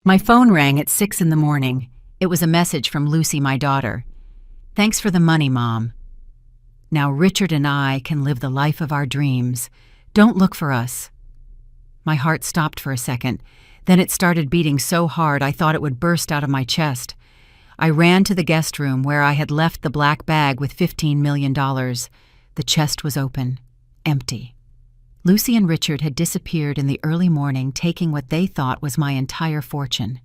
My phone rang at 6 in the morning. It was a message from Lucy, my daughter. "Thanks for the money, Mom. Now Richard and I can live the life of our dreams. Don't look for us." My heart stopped for a second. Then it started beating so hard I thought it would burst out of my chest. I ran to the guest room where I had left the black bag with $15 million. The chest was open, empty. Lucy and Richard had disappeared in the early morning, taking what they thought was my entire fortune.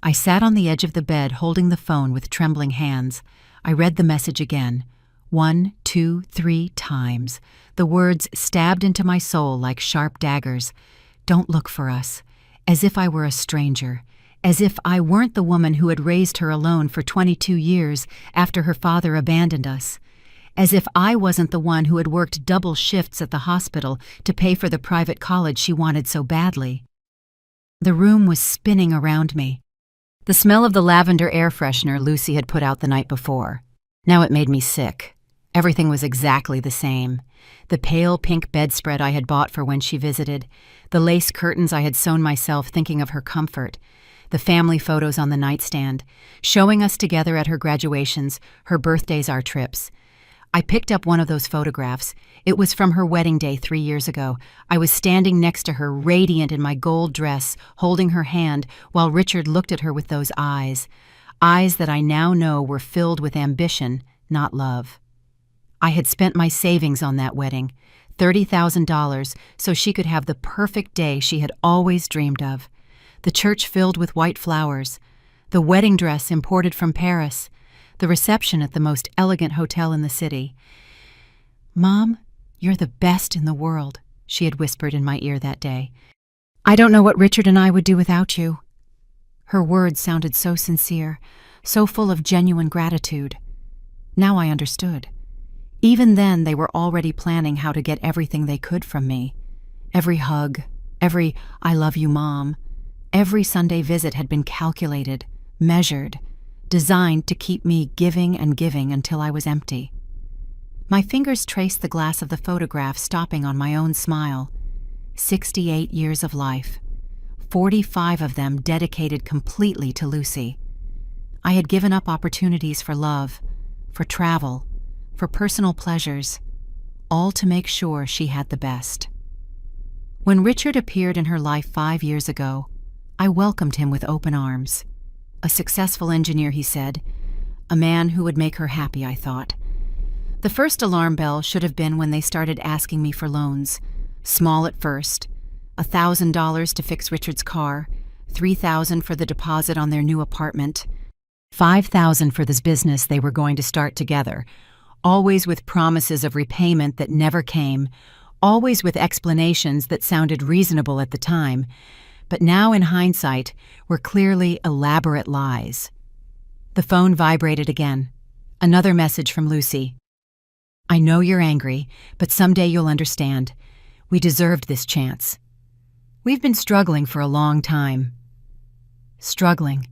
I sat on the edge of the bed holding the phone with trembling hands. I read the message again, 1, 2, 3 times. The words stabbed into my soul like sharp daggers. Don't look for us. As if I were a stranger. As if I weren't the woman who had raised her alone for 22 years after her father abandoned us. As if I wasn't the one who had worked double shifts at the hospital to pay for the private college she wanted so badly. The room was spinning around me. The smell of the lavender air freshener Lucy had put out the night before. Now it made me sick. Everything was exactly the same. The pale pink bedspread I had bought for when she visited, the lace curtains I had sewn myself thinking of her comfort, the family photos on the nightstand, showing us together at her graduations, her birthdays, our trips. I picked up one of those photographs. It was from her wedding day 3 years ago. I was standing next to her, radiant in my gold dress, holding her hand, while Richard looked at her with those eyes that I now know were filled with ambition, not love. I had spent my savings on that wedding, $30,000, so she could have the perfect day she had always dreamed of. The church filled with white flowers, the wedding dress imported from Paris, the reception at the most elegant hotel in the city. "Mom, you're the best in the world," she had whispered in my ear that day. "I don't know what Richard and I would do without you." Her words sounded so sincere, so full of genuine gratitude. Now I understood. Even then, they were already planning how to get everything they could from me. Every hug, every "I love you, Mom," every Sunday visit had been calculated, measured, designed to keep me giving and giving until I was empty. My fingers traced the glass of the photograph, stopping on my own smile. 68 years of life, 45 of them dedicated completely to Lucy. I had given up opportunities for love, for travel, for personal pleasures, all to make sure she had the best. When Richard appeared in her life 5 years ago, I welcomed him with open arms. A successful engineer, he said. A man who would make her happy, I thought. The first alarm bell should have been when they started asking me for loans. Small at first. $1,000 to fix Richard's car, $3,000 for the deposit on their new apartment, $5,000 for this business they were going to start together, always with promises of repayment that never came, always with explanations that sounded reasonable at the time, but now in hindsight were clearly elaborate lies. The phone vibrated again. Another message from Lucy. "I know you're angry, but someday you'll understand. We deserved this chance. We've been struggling for a long time." Struggling.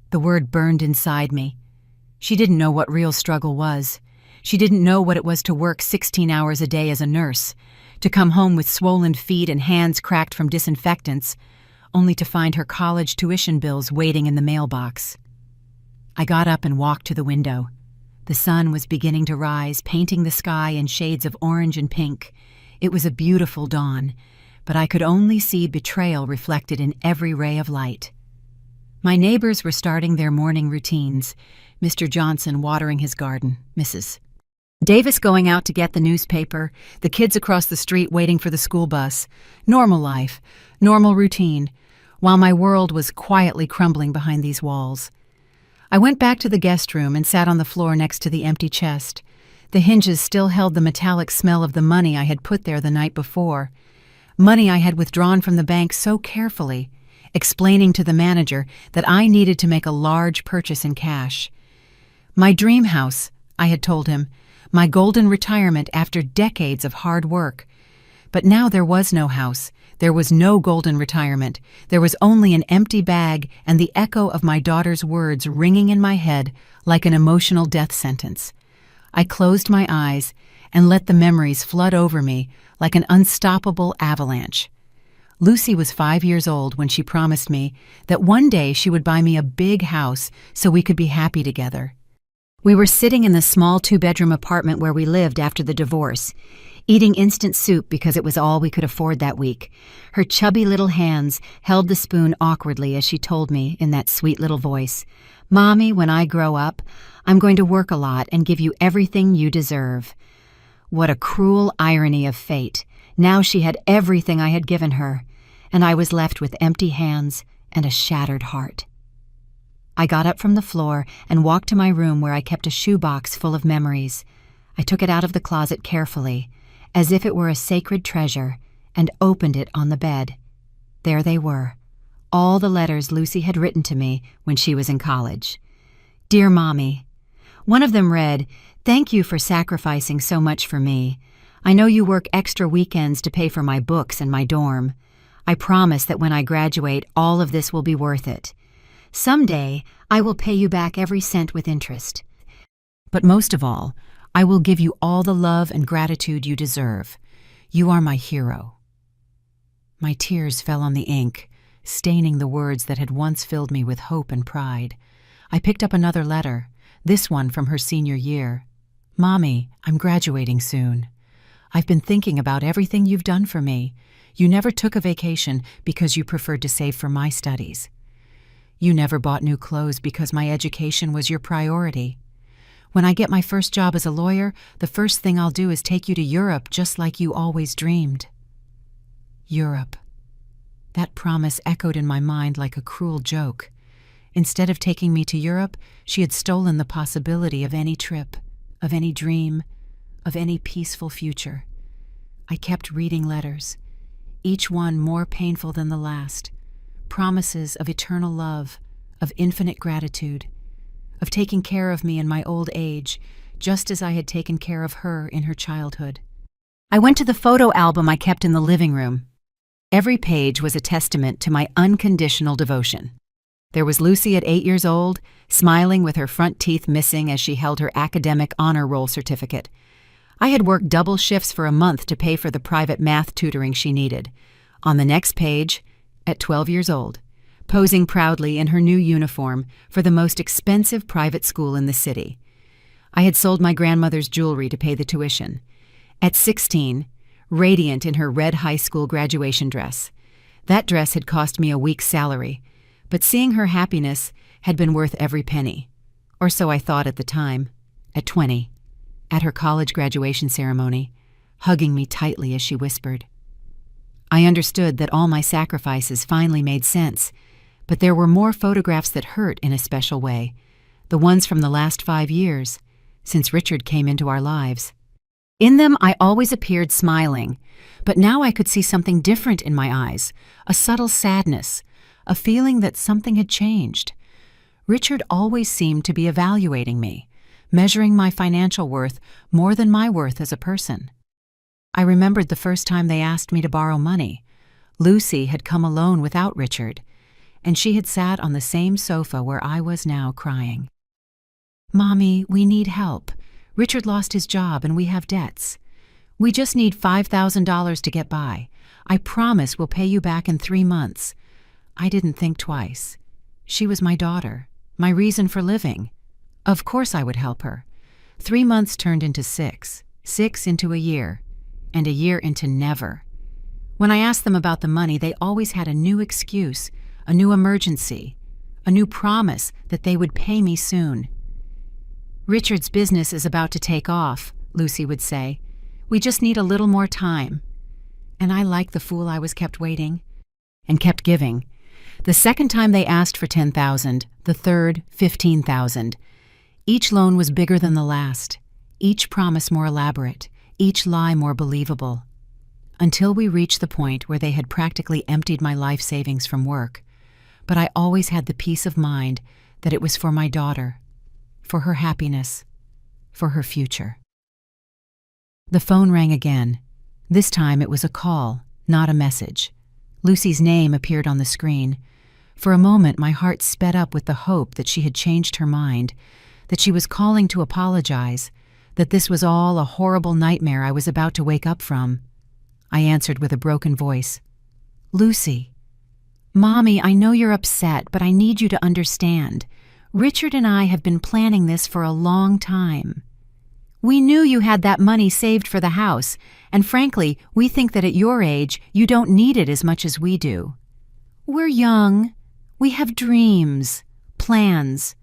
The word burned inside me. She didn't know what real struggle was. She didn't know what it was to work 16 hours a day as a nurse, to come home with swollen feet and hands cracked from disinfectants, only to find her college tuition bills waiting in the mailbox. I got up and walked to the window. The sun was beginning to rise, painting the sky in shades of orange and pink. It was a beautiful dawn, but I could only see betrayal reflected in every ray of light. My neighbors were starting their morning routines. Mr. Johnson watering his garden, Mrs. Davis going out to get the newspaper, the kids across the street waiting for the school bus. Normal life, normal routine, while my world was quietly crumbling behind these walls. I went back to the guest room and sat on the floor next to the empty chest. The hinges still held the metallic smell of the money I had put there the night before. Money I had withdrawn from the bank so carefully, explaining to the manager that I needed to make a large purchase in cash. My dream house, I had told him, my golden retirement after decades of hard work. But now there was no house. There was no golden retirement. There was only an empty bag and the echo of my daughter's words ringing in my head like an emotional death sentence. I closed my eyes and let the memories flood over me like an unstoppable avalanche. Lucy was 5 years old when she promised me that one day she would buy me a big house so we could be happy together. We were sitting in the small 2-bedroom apartment where we lived after the divorce, eating instant soup because it was all we could afford that week. Her chubby little hands held the spoon awkwardly as she told me in that sweet little voice, "Mommy, when I grow up, I'm going to work a lot and give you everything you deserve." What a cruel irony of fate. Now she had everything I had given her, and I was left with empty hands and a shattered heart. I got up from the floor and walked to my room where I kept a shoebox full of memories. I took it out of the closet carefully, as if it were a sacred treasure, and opened it on the bed. There they were, all the letters Lucy had written to me when she was in college. "Dear Mommy," one of them read, "Thank you for sacrificing so much for me. I know you work extra weekends to pay for my books and my dorm. I promise that when I graduate, all of this will be worth it. Someday, I will pay you back every cent with interest. But most of all, I will give you all the love and gratitude you deserve. You are my hero." My tears fell on the ink, staining the words that had once filled me with hope and pride. I picked up another letter, this one from her senior year. "Mommy, I'm graduating soon. I've been thinking about everything you've done for me. You never took a vacation because you preferred to save for my studies. You never bought new clothes because my education was your priority. When I get my first job as a lawyer, the first thing I'll do is take you to Europe just like you always dreamed." Europe. That promise echoed in my mind like a cruel joke. Instead of taking me to Europe, she had stolen the possibility of any trip, of any dream, of any peaceful future. I kept reading letters, each one more painful than the last. Promises of eternal love, of infinite gratitude, of taking care of me in my old age, just as I had taken care of her in her childhood. I went to the photo album I kept in the living room. Every page was a testament to my unconditional devotion. There was Lucy at 8 years old, smiling with her front teeth missing as she held her academic honor roll certificate. I had worked double shifts for a month to pay for the private math tutoring she needed. On the next page, at 12 years old, posing proudly in her new uniform for the most expensive private school in the city. I had sold my grandmother's jewelry to pay the tuition. At 16, radiant in her red high school graduation dress. That dress had cost me a week's salary, but seeing her happiness had been worth every penny. Or so I thought at the time. At 20, at her college graduation ceremony, hugging me tightly as she whispered. I understood that all my sacrifices finally made sense, but there were more photographs that hurt in a special way, the ones from the last 5 years, since Richard came into our lives. In them, I always appeared smiling, but now I could see something different in my eyes, a subtle sadness, a feeling that something had changed. Richard always seemed to be evaluating me, measuring my financial worth more than my worth as a person. I remembered the first time they asked me to borrow money. Lucy had come alone without Richard, and she had sat on the same sofa where I was now crying. "Mommy, we need help. Richard lost his job and we have debts. We just need $5,000 to get by. I promise we'll pay you back in 3 months. I didn't think twice. She was my daughter, my reason for living. Of course I would help her. 3 months turned into 6, 6 into a year, and a year into never. When I asked them about the money, they always had a new excuse, a new emergency, a new promise that they would pay me soon. Richard's business is about to take off, Lucy would say. We just need a little more time. And I liked the fool I was kept waiting and kept giving. The second time they asked for $10,000, the third, $15,000. Each loan was bigger than the last, each promise more elaborate, each lie more believable. Until we reached the point where they had practically emptied my life savings from work. But I always had the peace of mind that it was for my daughter, for her happiness, for her future. The phone rang again. This time it was a call, not a message. Lucy's name appeared on the screen. For a moment my heart sped up with the hope that she had changed her mind, that she was calling to apologize, that this was all a horrible nightmare I was about to wake up from. I answered with a broken voice. Lucy. Mommy, I know you're upset, but I need you to understand. Richard and I have been planning this for a long time. We knew you had that money saved for the house, and frankly, we think that at your age, you don't need it as much as we do. We're young. We have dreams, plans.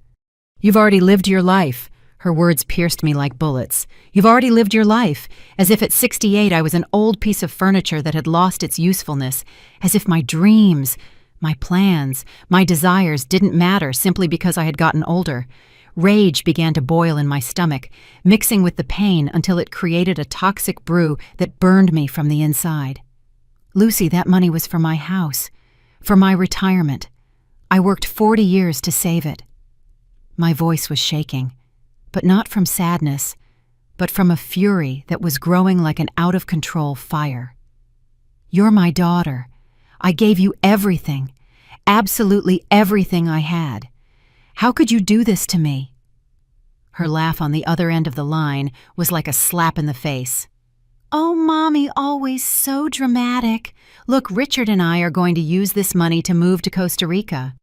You've already lived your life. Her words pierced me like bullets. You've already lived your life, as if at 68 I was an old piece of furniture that had lost its usefulness, as if my dreams, my plans, my desires didn't matter simply because I had gotten older. Rage began to boil in my stomach, mixing with the pain until it created a toxic brew that burned me from the inside. Lucy, that money was for my house, for my retirement. I worked 40 years to save it. My voice was shaking, but not from sadness, but from a fury that was growing like an out-of-control fire. You're my daughter. I gave you everything, absolutely everything I had. How could you do this to me? Her laugh on the other end of the line was like a slap in the face. Oh, Mommy, always so dramatic. Look, Richard and I are going to use this money to move to Costa Rica.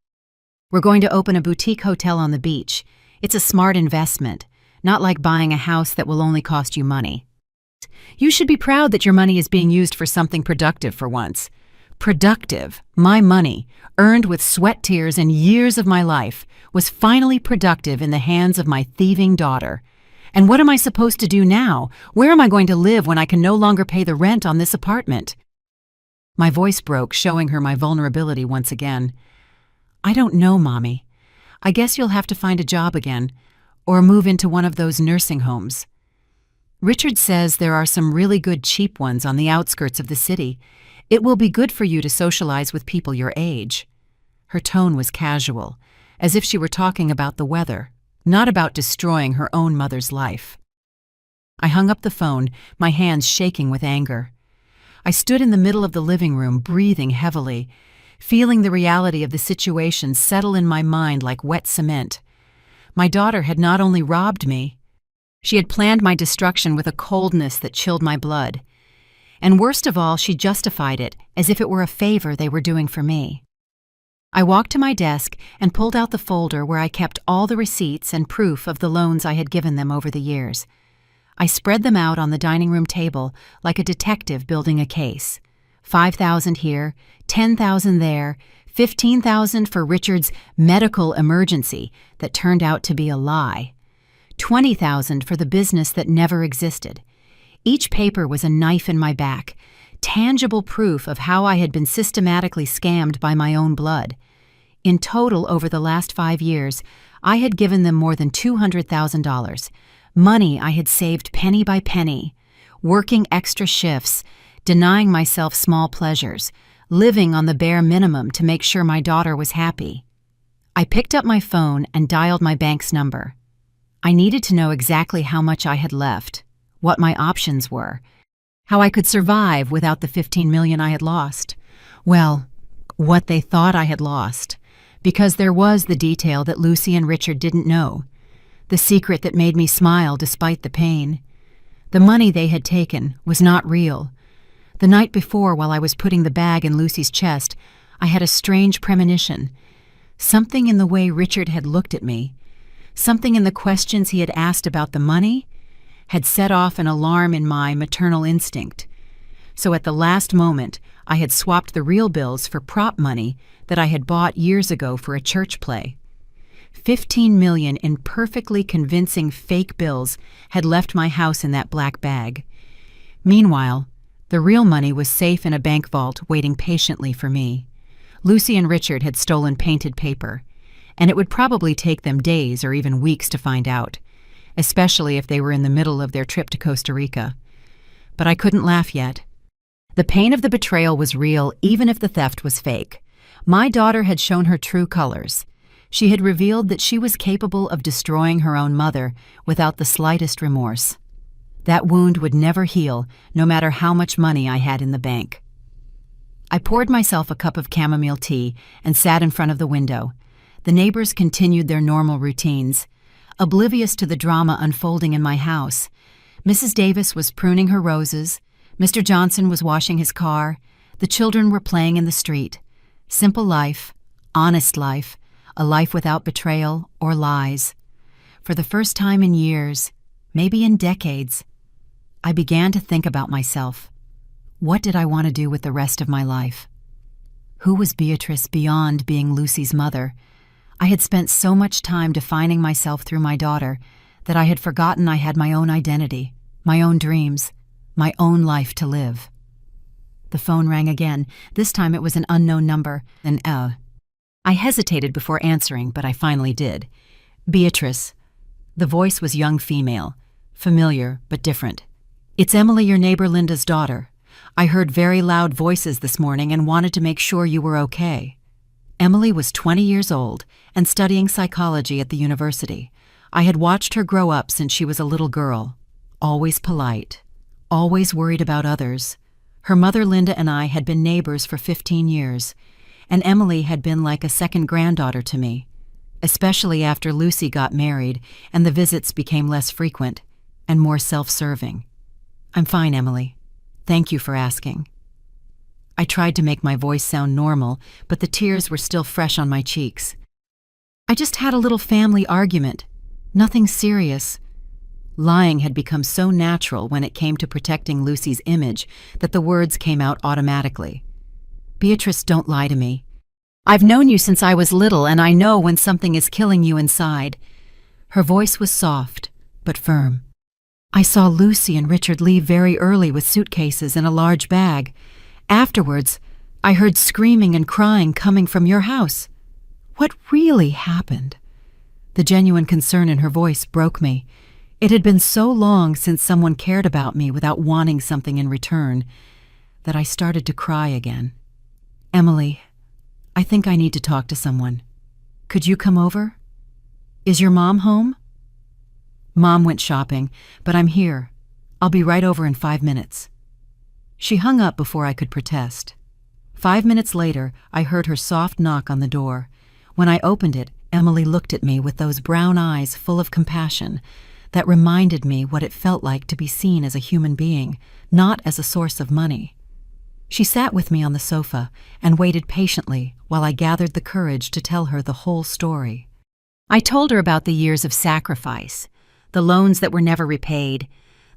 We're going to open a boutique hotel on the beach. It's a smart investment, not like buying a house that will only cost you money. You should be proud that your money is being used for something productive for once. Productive, my money, earned with sweat, tears, and years of my life, was finally productive in the hands of my thieving daughter. And what am I supposed to do now? Where am I going to live when I can no longer pay the rent on this apartment? My voice broke, showing her my vulnerability once again. I don't know, Mommy. I guess you'll have to find a job again, or move into one of those nursing homes. Richard says there are some really good cheap ones on the outskirts of the city. It will be good for you to socialize with people your age. Her tone was casual, as if she were talking about the weather, not about destroying her own mother's life. I hung up the phone, my hands shaking with anger. I stood in the middle of the living room, breathing heavily, feeling the reality of the situation settle in my mind like wet cement. My daughter had not only robbed me, she had planned my destruction with a coldness that chilled my blood. And worst of all, she justified it as if it were a favor they were doing for me. I walked to my desk and pulled out the folder where I kept all the receipts and proof of the loans I had given them over the years. I spread them out on the dining room table like a detective building a case. 5,000 here, 10,000 there, 15,000 for Richard's medical emergency that turned out to be a lie, 20,000 for the business that never existed. Each paper was a knife in my back, tangible proof of how I had been systematically scammed by my own blood. In total, over the last 5 years, I had given them more than $200,000, money I had saved penny by penny, working extra shifts, denying myself small pleasures, living on the bare minimum to make sure my daughter was happy. I picked up my phone and dialed my bank's number. I needed to know exactly how much I had left, what my options were, how I could survive without the $15 million I had lost. Well, what they thought I had lost, because there was the detail that Lucy and Richard didn't know, the secret that made me smile despite the pain. The money they had taken was not real. The night before, while I was putting the bag in Lucy's chest, I had a strange premonition. Something in the way Richard had looked at me, something in the questions he had asked about the money, had set off an alarm in my maternal instinct. So at the last moment, I had swapped the real bills for prop money that I had bought years ago for a church play. 15 million in perfectly convincing fake bills had left my house in that black bag. Meanwhile, the real money was safe in a bank vault waiting patiently for me. Lucy and Richard had stolen painted paper, and it would probably take them days or even weeks to find out, especially if they were in the middle of their trip to Costa Rica. But I couldn't laugh yet. The pain of the betrayal was real, even if the theft was fake. My daughter had shown her true colors. She had revealed that she was capable of destroying her own mother without the slightest remorse. That wound would never heal, no matter how much money I had in the bank. I poured myself a cup of chamomile tea and sat in front of the window. The neighbors continued their normal routines, oblivious to the drama unfolding in my house. Mrs. Davis was pruning her roses, Mr. Johnson was washing his car, The children were playing in the street. Simple life, honest life, a life without betrayal or lies. For the first time in years, maybe in decades, I began to think about myself. What did I want to do with the rest of my life? Who was Beatrice beyond being Lucy's mother? I had spent so much time defining myself through my daughter that I had forgotten I had my own identity, my own dreams, my own life to live. The phone rang again. This time it was an unknown number, I hesitated before answering, but I finally did. Beatrice. The voice was young female, familiar but different. It's Emily, your neighbor Linda's daughter. I heard very loud voices this morning and wanted to make sure you were okay. Emily was 20 years old and studying psychology at the university. I had watched her grow up since she was a little girl, always polite, always worried about others. Her mother Linda and I had been neighbors for 15 years, and Emily had been like a second granddaughter to me, especially after Lucy got married and the visits became less frequent and more self-serving. I'm fine, Emily. Thank you for asking. I tried to make my voice sound normal, but the tears were still fresh on my cheeks. I just had a little family argument. Nothing serious. Lying had become so natural when it came to protecting Lucy's image that the words came out automatically. Beatrice, don't lie to me. I've known you since I was little, and I know when something is killing you inside. Her voice was soft, but firm. I saw Lucy and Richard leave very early with suitcases and a large bag. Afterwards, I heard screaming and crying coming from your house. What really happened? The genuine concern in her voice broke me. It had been so long since someone cared about me without wanting something in return that I started to cry again. Emily, I think I need to talk to someone. Could you come over? Is your mom home? Mom went shopping, but I'm here. I'll be right over in 5 minutes. She hung up before I could protest. 5 minutes later, I heard her soft knock on the door. When I opened it, Emily looked at me with those brown eyes full of compassion that reminded me what it felt like to be seen as a human being, not as a source of money. She sat with me on the sofa and waited patiently while I gathered the courage to tell her the whole story. I told her about the years of sacrifice, the loans that were never repaid,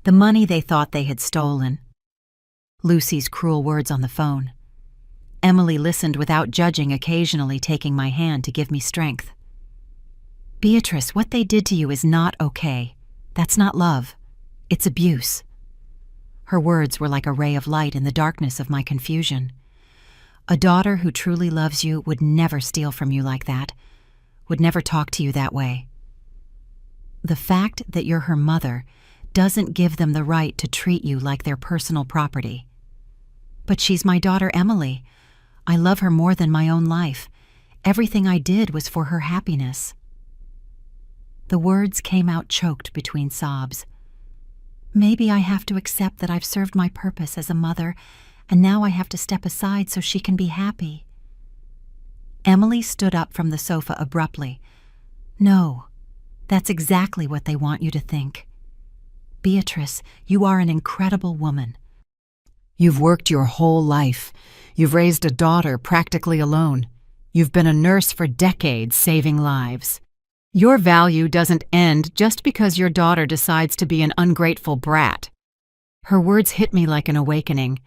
the money they thought they had stolen. Lucy's cruel words on the phone. Emily listened without judging, occasionally taking my hand to give me strength. Beatrice, what they did to you is not okay. That's not love. It's abuse. Her words were like a ray of light in the darkness of my confusion. A daughter who truly loves you would never steal from you like that, would never talk to you that way. The fact that you're her mother doesn't give them the right to treat you like their personal property. But she's my daughter, Emily. I love her more than my own life. Everything I did was for her happiness. The words came out choked between sobs. Maybe I have to accept that I've served my purpose as a mother, and now I have to step aside so she can be happy. Emily stood up from the sofa abruptly. No, that's exactly what they want you to think. Beatrice, you are an incredible woman. You've worked your whole life. You've raised a daughter practically alone. You've been a nurse for decades, saving lives. Your value doesn't end just because your daughter decides to be an ungrateful brat. Her words hit me like an awakening.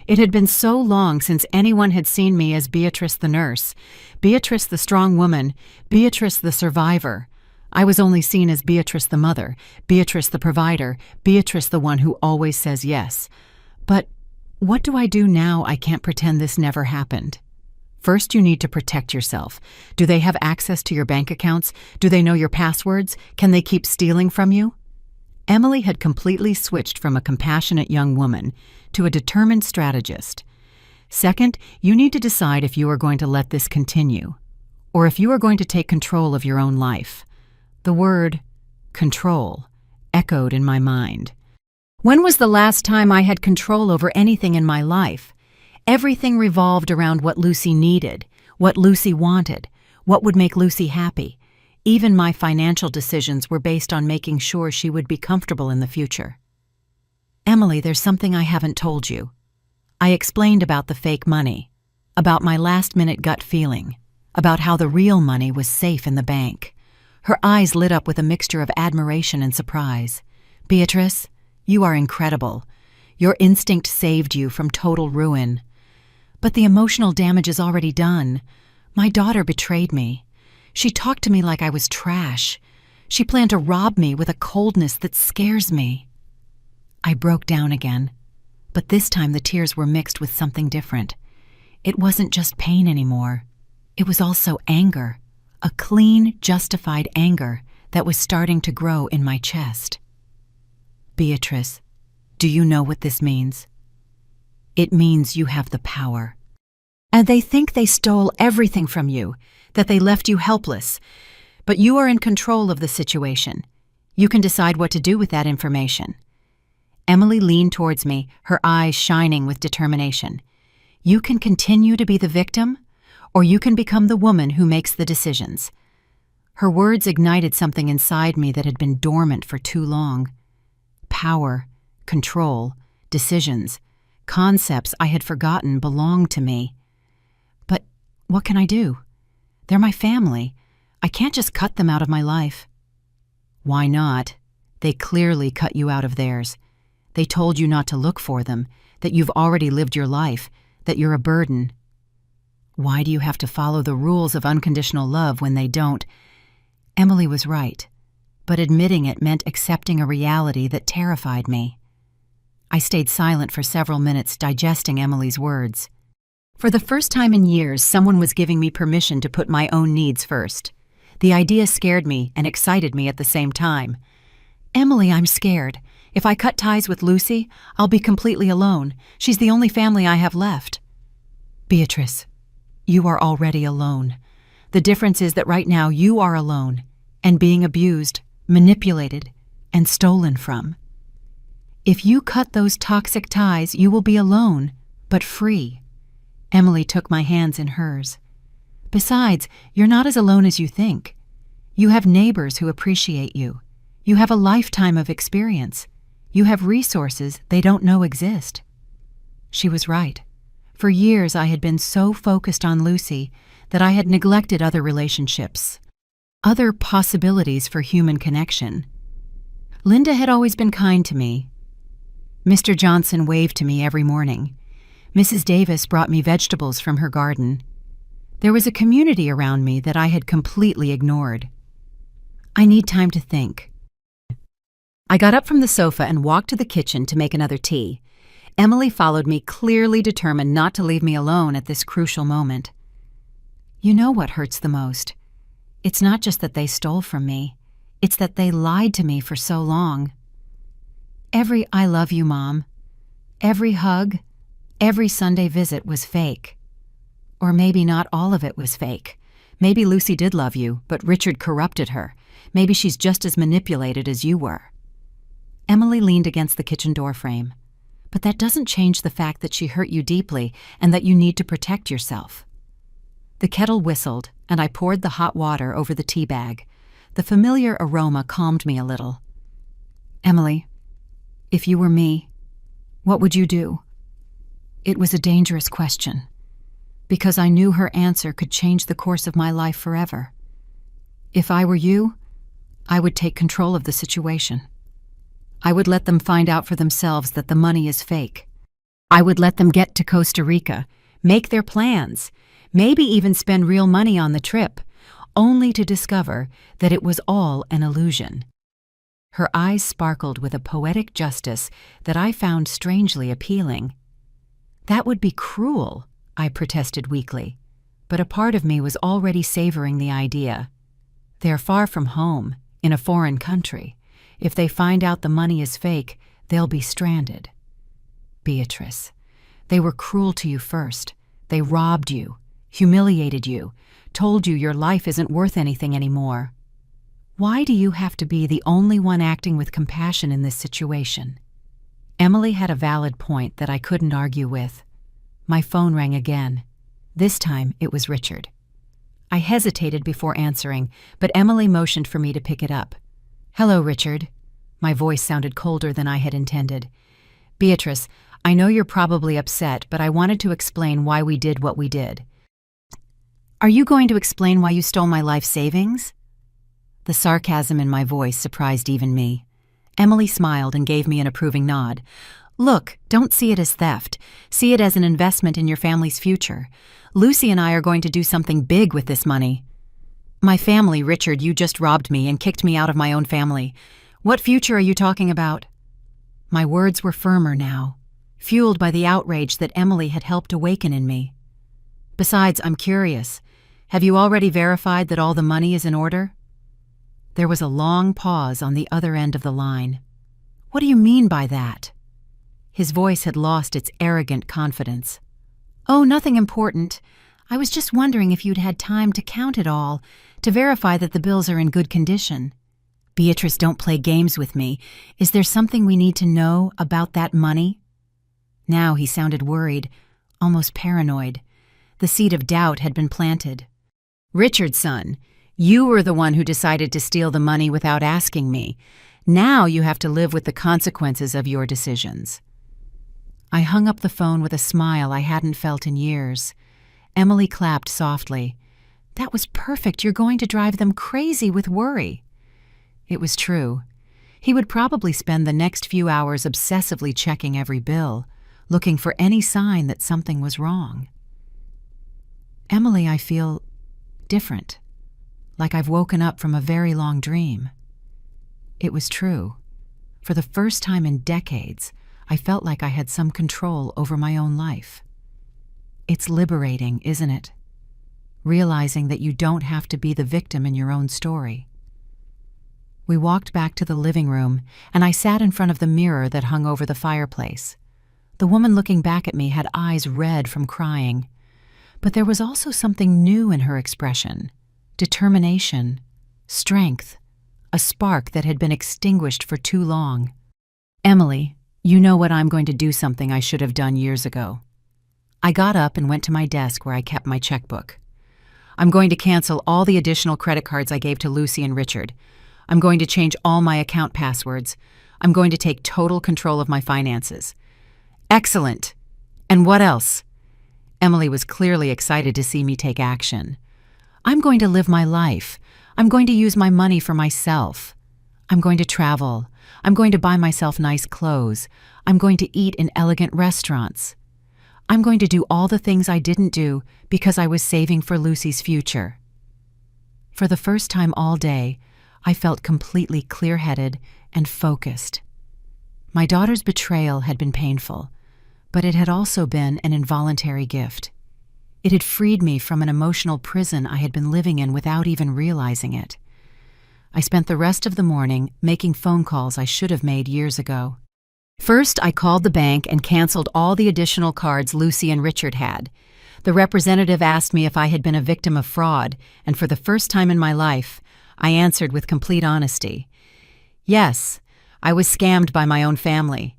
It had been so long since anyone had seen me as Beatrice the nurse, Beatrice the strong woman, Beatrice the survivor. I was only seen as Beatrice the mother, Beatrice the provider, Beatrice the one who always says yes. But what do I do now? I can't pretend this never happened. First, you need to protect yourself. Do they have access to your bank accounts? Do they know your passwords? Can they keep stealing from you? Emily had completely switched from a compassionate young woman to a determined strategist. Second, you need to decide if you are going to let this continue, or if you are going to take control of your own life. The word control echoed in my mind. When was the last time I had control over anything in my life? Everything revolved around what Lucy needed, what Lucy wanted, what would make Lucy happy. Even my financial decisions were based on making sure she would be comfortable in the future. Emily, there's something I haven't told you. I explained about the fake money, about my last-minute gut feeling, about how the real money was safe in the bank. Her eyes lit up with a mixture of admiration and surprise. "Beatrice, you are incredible. Your instinct saved you from total ruin. But the emotional damage is already done. My daughter betrayed me. She talked to me like I was trash. She planned to rob me with a coldness that scares me." I broke down again, but this time the tears were mixed with something different. It wasn't just pain anymore. It was also anger, a clean, justified anger that was starting to grow in my chest. "Beatrice, do you know what this means? It means you have the power. And they think they stole everything from you, that they left you helpless. But you are in control of the situation. You can decide what to do with that information." Emily leaned towards me, her eyes shining with determination. "You can continue to be the victim, or you can become the woman who makes the decisions." Her words ignited something inside me that had been dormant for too long. Power, control, decisions, concepts I had forgotten belonged to me. But what can I do? They're my family. I can't just cut them out of my life. "Why not? They clearly cut you out of theirs. They told you not to look for them, that you've already lived your life, that you're a burden. Why do you have to follow the rules of unconditional love when they don't?" Emily was right, but admitting it meant accepting a reality that terrified me. I stayed silent for several minutes, digesting Emily's words. For the first time in years, someone was giving me permission to put my own needs first. The idea scared me and excited me at the same time. "Emily, I'm scared. If I cut ties with Lucy, I'll be completely alone. She's the only family I have left." "Beatrice, you are already alone. The difference is that right now you are alone and being abused, manipulated, and stolen from. If you cut those toxic ties, you will be alone, but free." Emily took my hands in hers. "Besides, you're not as alone as you think. You have neighbors who appreciate you. You have a lifetime of experience. You have resources they don't know exist." She was right. For years I had been so focused on Lucy that I had neglected other relationships, other possibilities for human connection. Linda had always been kind to me. Mr. Johnson waved to me every morning. Mrs. Davis brought me vegetables from her garden. There was a community around me that I had completely ignored. "I need time to think." I got up from the sofa and walked to the kitchen to make another tea. Emily followed me, clearly determined not to leave me alone at this crucial moment. "You know what hurts the most? It's not just that they stole from me. It's that they lied to me for so long. Every 'I love you, Mom,' every hug, every Sunday visit was fake. Or maybe not all of it was fake. Maybe Lucy did love you, but Richard corrupted her. Maybe she's just as manipulated as you were." Emily leaned against the kitchen doorframe. "But that doesn't change the fact that she hurt you deeply and that you need to protect yourself." The kettle whistled, and I poured the hot water over the tea bag. The familiar aroma calmed me a little. "Emily, if you were me, what would you do?" It was a dangerous question, because I knew her answer could change the course of my life forever. "If I were you, I would take control of the situation. I would let them find out for themselves that the money is fake. I would let them get to Costa Rica, make their plans, maybe even spend real money on the trip, only to discover that it was all an illusion." Her eyes sparkled with a poetic justice that I found strangely appealing. "That would be cruel," I protested weakly, but a part of me was already savoring the idea. They're far from home, in a foreign country. If they find out the money is fake, they'll be stranded. "Beatrice, they were cruel to you first. They robbed you, humiliated you, told you your life isn't worth anything anymore. Why do you have to be the only one acting with compassion in this situation?" Emily had a valid point that I couldn't argue with. My phone rang again. This time it was Richard. I hesitated before answering, but Emily motioned for me to pick it up. "Hello, Richard." My voice sounded colder than I had intended. "Beatrice, I know you're probably upset, but I wanted to explain why we did what we did. Are you going to explain why you stole my life savings? The sarcasm in my voice surprised even me. Emily smiled and gave me an approving nod. Look, don't see it as theft. See it as an investment in your family's future. Lucy and I are going to do something big with this money. My family, Richard, you just robbed me and kicked me out of my own family. What future are you talking about? My words were firmer now, fueled by the outrage that Emily had helped awaken in me. Besides, I'm curious. Have you already verified that all the money is in order? There was a long pause on the other end of the line. What do you mean by that? His voice had lost its arrogant confidence. Oh, nothing important. I was just wondering if you'd had time to count it all, to verify that the bills are in good condition. Beatrice, don't play games with me. Is there something we need to know about that money? Now he sounded worried, almost paranoid. The seed of doubt had been planted. Richard, son, you were the one who decided to steal the money without asking me. Now you have to live with the consequences of your decisions. I hung up the phone with a smile I hadn't felt in years. Emily clapped softly. That was perfect. You're going to drive them crazy with worry. It was true. He would probably spend the next few hours obsessively checking every bill, looking for any sign that something was wrong. Emily, I feel different, like I've woken up from a very long dream. It was true. For the first time in decades, I felt like I had some control over my own life. It's liberating, isn't it? Realizing that you don't have to be the victim in your own story. We walked back to the living room, and I sat in front of the mirror that hung over the fireplace. The woman looking back at me had eyes red from crying. But there was also something new in her expression. Determination, strength, a spark that had been extinguished for too long. Emily, you know what, I'm going to do something I should have done years ago. I got up and went to my desk where I kept my checkbook. I'm going to cancel all the additional credit cards I gave to Lucy and Richard. I'm going to change all my account passwords. I'm going to take total control of my finances. Excellent. And what else? Emily was clearly excited to see me take action. I'm going to live my life. I'm going to use my money for myself. I'm going to travel. I'm going to buy myself nice clothes. I'm going to eat in elegant restaurants. I'm going to do all the things I didn't do because I was saving for Lucy's future. For the first time all day, I felt completely clear-headed and focused. My daughter's betrayal had been painful, but it had also been an involuntary gift. It had freed me from an emotional prison I had been living in without even realizing it. I spent the rest of the morning making phone calls I should have made years ago. First, I called the bank and canceled all the additional cards Lucy and Richard had. The representative asked me if I had been a victim of fraud, and for the first time in my life, I answered with complete honesty. Yes, I was scammed by my own family.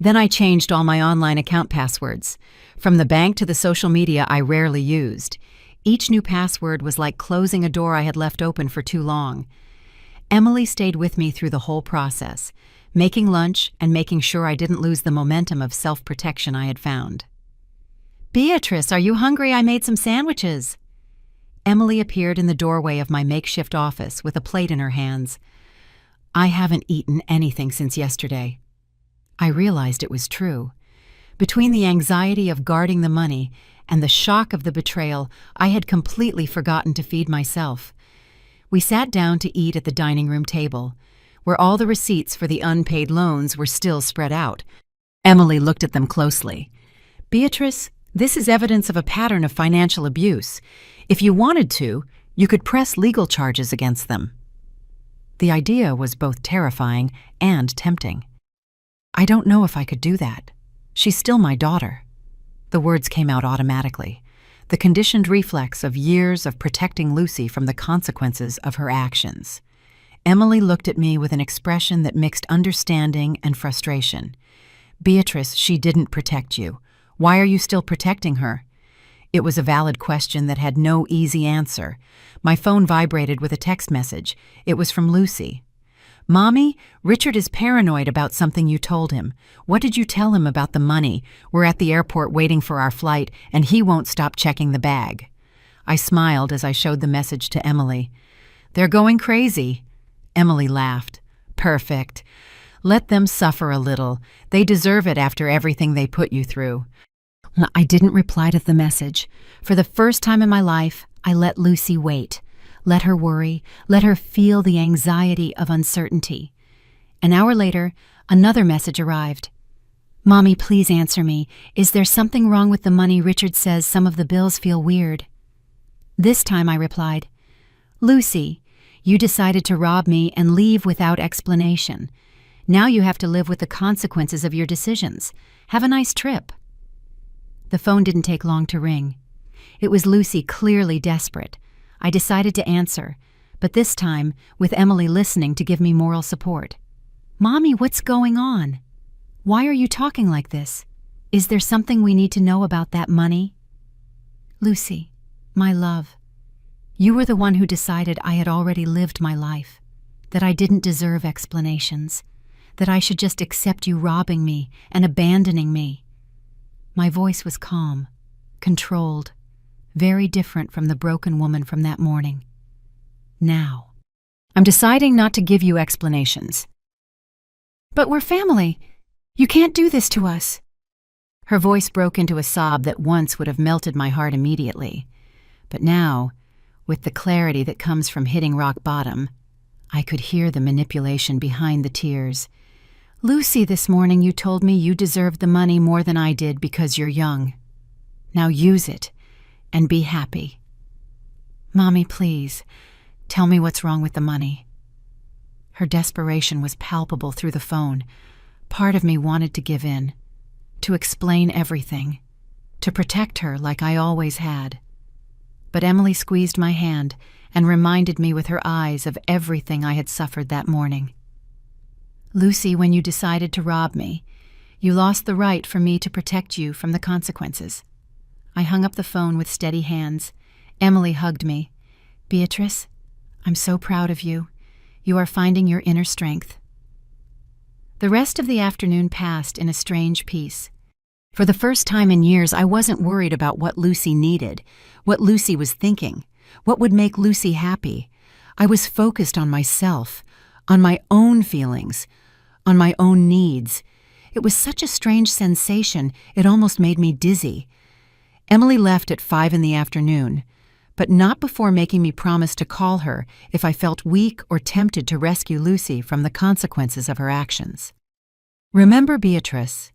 Then I changed all my online account passwords. From the bank to the social media I rarely used. Each new password was like closing a door I had left open for too long. Emily stayed with me through the whole process, making lunch and making sure I didn't lose the momentum of self-protection I had found. Beatrice, are you hungry? I made some sandwiches. Emily appeared in the doorway of my makeshift office with a plate in her hands. I haven't eaten anything since yesterday. I realized it was true. Between the anxiety of guarding the money and the shock of the betrayal, I had completely forgotten to feed myself. We sat down to eat at the dining room table, where all the receipts for the unpaid loans were still spread out. Emily looked at them closely. Beatrice, this is evidence of a pattern of financial abuse. If you wanted to, you could press legal charges against them. The idea was both terrifying and tempting. I don't know if I could do that. She's still my daughter. The words came out automatically, the conditioned reflex of years of protecting Lucy from the consequences of her actions. Emily looked at me with an expression that mixed understanding and frustration. Beatrice, she didn't protect you. Why are you still protecting her? It was a valid question that had no easy answer. My phone vibrated with a text message. It was from Lucy. "Mommy, Richard is paranoid about something you told him. What did you tell him about the money? We're at the airport waiting for our flight, and he won't stop checking the bag." I smiled as I showed the message to Emily. "They're going crazy." Emily laughed. "Perfect. Let them suffer a little. They deserve it after everything they put you through." I didn't reply to the message. For the first time in my life, I let Lucy wait. Let her worry. Let her feel the anxiety of uncertainty. An hour later, another message arrived. "Mommy, please answer me. Is there something wrong with the money? Richard says some of the bills feel weird." This time I replied, "Lucy, you decided to rob me and leave without explanation. Now you have to live with the consequences of your decisions. Have a nice trip." The phone didn't take long to ring. It was Lucy, clearly desperate. I decided to answer, but this time with Emily listening to give me moral support. "Mommy, what's going on? Why are you talking like this? Is there something we need to know about that money?" "Lucy, my love, you were the one who decided I had already lived my life, that I didn't deserve explanations, that I should just accept you robbing me and abandoning me." My voice was calm, controlled, very different from the broken woman from that morning. "Now, I'm deciding not to give you explanations." "But we're family. You can't do this to us." Her voice broke into a sob that once would have melted my heart immediately. But now, with the clarity that comes from hitting rock bottom, I could hear the manipulation behind the tears. "Lucy, this morning you told me you deserved the money more than I did because you're young. Now use it and be happy. Mommy, please, tell me what's wrong with the money." Her desperation was palpable through the phone. Part of me wanted to give in, to explain everything, to protect her like I always had. But Emily squeezed my hand and reminded me with her eyes of everything I had suffered that morning. "Lucy, when you decided to rob me, you lost the right for me to protect you from the consequences." I hung up the phone with steady hands. Emily hugged me. "Beatrice, I'm so proud of you. You are finding your inner strength." The rest of the afternoon passed in a strange peace. For the first time in years, I wasn't worried about what Lucy needed, what Lucy was thinking, what would make Lucy happy. I was focused on myself, on my own feelings, on my own needs. It was such a strange sensation, it almost made me dizzy. Emily left at 5 in the afternoon, but not before making me promise to call her if I felt weak or tempted to rescue Lucy from the consequences of her actions. "Remember, Beatrice,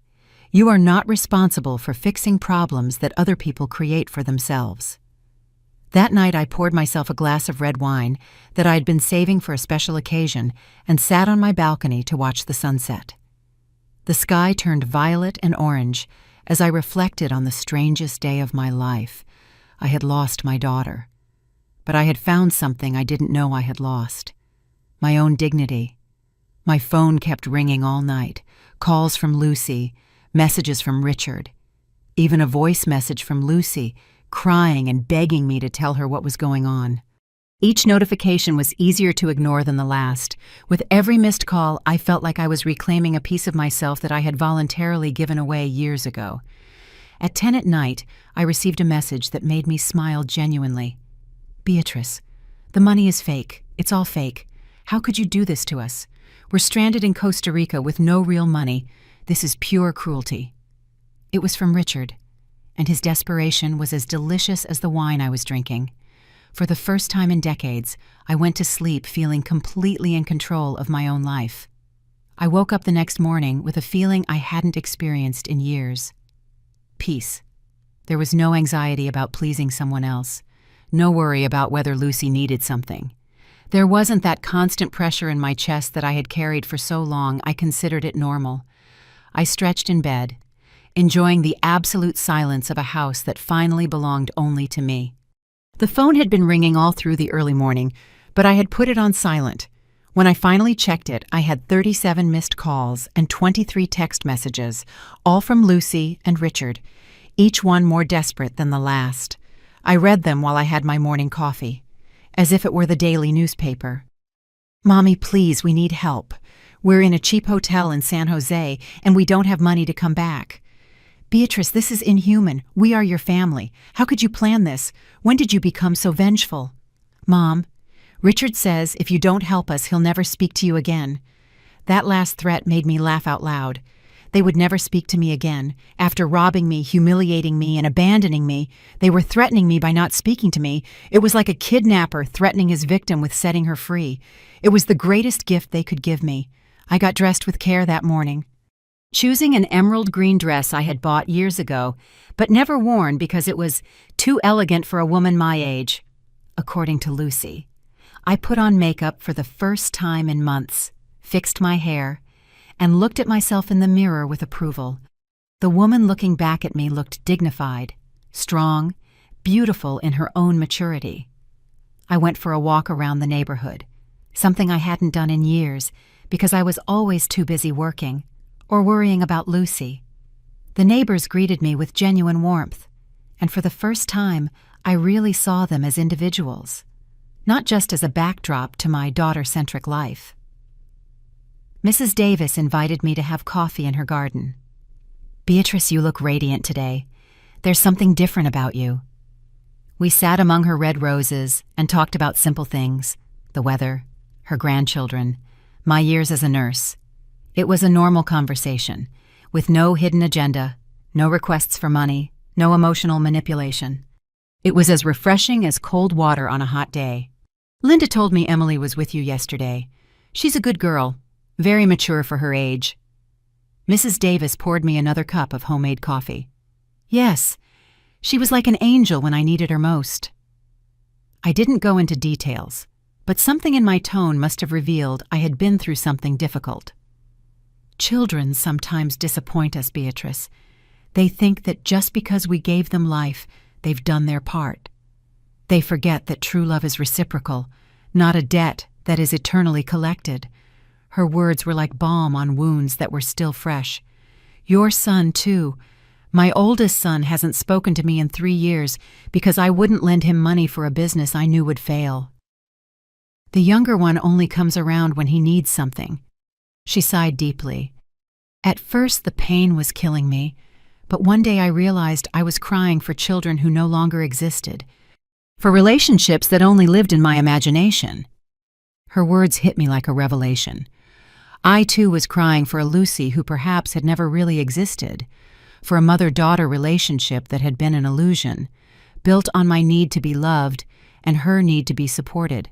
you are not responsible for fixing problems that other people create for themselves." That night I poured myself a glass of red wine that I had been saving for a special occasion and sat on my balcony to watch the sunset. The sky turned violet and orange as I reflected on the strangest day of my life. I had lost my daughter, but I had found something I didn't know I had lost: my own dignity. My phone kept ringing all night, calls from Lucy, messages from Richard, even a voice message from Lucy, crying and begging me to tell her what was going on. Each notification was easier to ignore than the last. With every missed call, I felt like I was reclaiming a piece of myself that I had voluntarily given away years ago. At 10 at night, I received a message that made me smile genuinely. "Beatrice, the money is fake. It's all fake. How could you do this to us? We're stranded in Costa Rica with no real money. This is pure cruelty." It was from Richard, and his desperation was as delicious as the wine I was drinking. For the first time in decades, I went to sleep feeling completely in control of my own life. I woke up the next morning with a feeling I hadn't experienced in years. Peace. There was no anxiety about pleasing someone else, no worry about whether Lucy needed something. There wasn't that constant pressure in my chest that I had carried for so long I considered it normal. I stretched in bed, enjoying the absolute silence of a house that finally belonged only to me. The phone had been ringing all through the early morning, but I had put it on silent. When I finally checked it, I had 37 missed calls and 23 text messages, all from Lucy and Richard, each one more desperate than the last. I read them while I had my morning coffee, as if it were the daily newspaper. Mommy, please, we need help. We're in a cheap hotel in San Jose, and we don't have money to come back. Beatrice, this is inhuman. We are your family. How could you plan this? When did you become so vengeful? Mom, Richard says if you don't help us, he'll never speak to you again. That last threat made me laugh out loud. They would never speak to me again. After robbing me, humiliating me, and abandoning me, they were threatening me by not speaking to me. It was like a kidnapper threatening his victim with setting her free. It was the greatest gift they could give me. I got dressed with care that morning, choosing an emerald green dress I had bought years ago, but never worn because it was too elegant for a woman my age, according to Lucy. I put on makeup for the first time in months, fixed my hair, and looked at myself in the mirror with approval. The woman looking back at me looked dignified, strong, beautiful in her own maturity. I went for a walk around the neighborhood, something I hadn't done in years because I was always too busy working or worrying about Lucy. The neighbors greeted me with genuine warmth, and for the first time, I really saw them as individuals, not just as a backdrop to my daughter-centric life. Mrs. Davis invited me to have coffee in her garden. Beatrice, you look radiant today. There's something different about you. We sat among her red roses and talked about simple things, the weather, her grandchildren, my years as a nurse. It was a normal conversation, with no hidden agenda, no requests for money, no emotional manipulation. It was as refreshing as cold water on a hot day. Linda told me Emily was with you yesterday. She's a good girl, very mature for her age. Mrs. Davis poured me another cup of homemade coffee. Yes, she was like an angel when I needed her most. I didn't go into details, but something in my tone must have revealed I had been through something difficult. Children sometimes disappoint us, Beatrice. They think that just because we gave them life, they've done their part. They forget that true love is reciprocal, not a debt that is eternally collected. Her words were like balm on wounds that were still fresh. Your son, too. My oldest son hasn't spoken to me in 3 years because I wouldn't lend him money for a business I knew would fail. The younger one only comes around when he needs something. She sighed deeply. At first, the pain was killing me, but one day I realized I was crying for children who no longer existed, for relationships that only lived in my imagination. Her words hit me like a revelation. I, too, was crying for a Lucy who perhaps had never really existed, for a mother-daughter relationship that had been an illusion, built on my need to be loved and her need to be supported.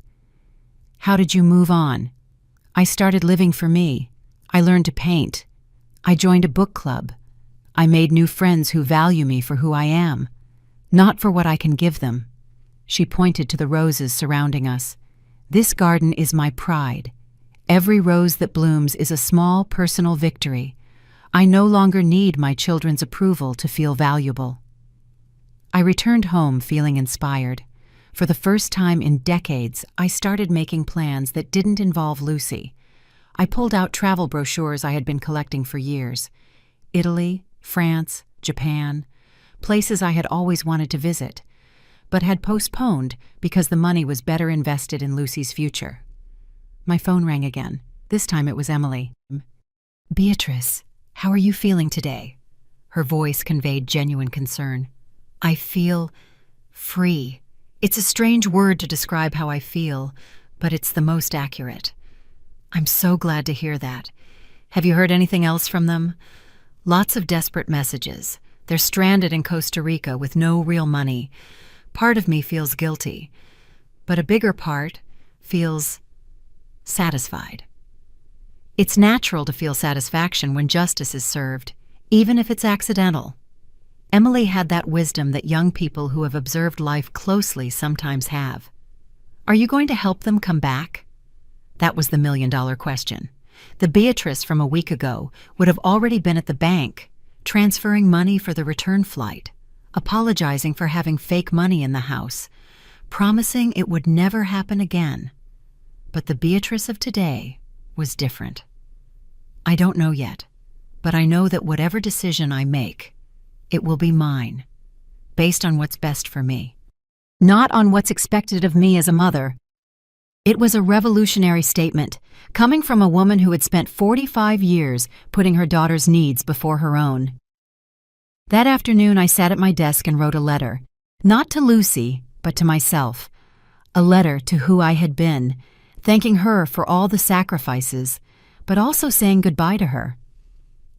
How did you move on? I started living for me. I learned to paint. I joined a book club. I made new friends who value me for who I am, not for what I can give them. She pointed to the roses surrounding us. This garden is my pride. Every rose that blooms is a small personal victory. I no longer need my children's approval to feel valuable. I returned home feeling inspired. For the first time in decades, I started making plans that didn't involve Lucy. I pulled out travel brochures I had been collecting for years. Italy, France, Japan, places I had always wanted to visit, but had postponed because the money was better invested in Lucy's future. My phone rang again. This time it was Emily. Beatrice, how are you feeling today? Her voice conveyed genuine concern. I feel free. It's a strange word to describe how I feel, but it's the most accurate. I'm so glad to hear that. Have you heard anything else from them? Lots of desperate messages. They're stranded in Costa Rica with no real money. Part of me feels guilty, but a bigger part feels satisfied. It's natural to feel satisfaction when justice is served, even if it's accidental. Emily had that wisdom that young people who have observed life closely sometimes have. Are you going to help them come back? That was the million-dollar question. The Beatrice from a week ago would have already been at the bank, transferring money for the return flight, apologizing for having fake money in the house, promising it would never happen again. But the Beatrice of today was different. I don't know yet, but I know that whatever decision I make, it will be mine, based on what's best for me, not on what's expected of me as a mother. It was a revolutionary statement, coming from a woman who had spent 45 years putting her daughter's needs before her own. That afternoon, I sat at my desk and wrote a letter, not to Lucy, but to myself. A letter to who I had been, thanking her for all the sacrifices, but also saying goodbye to her.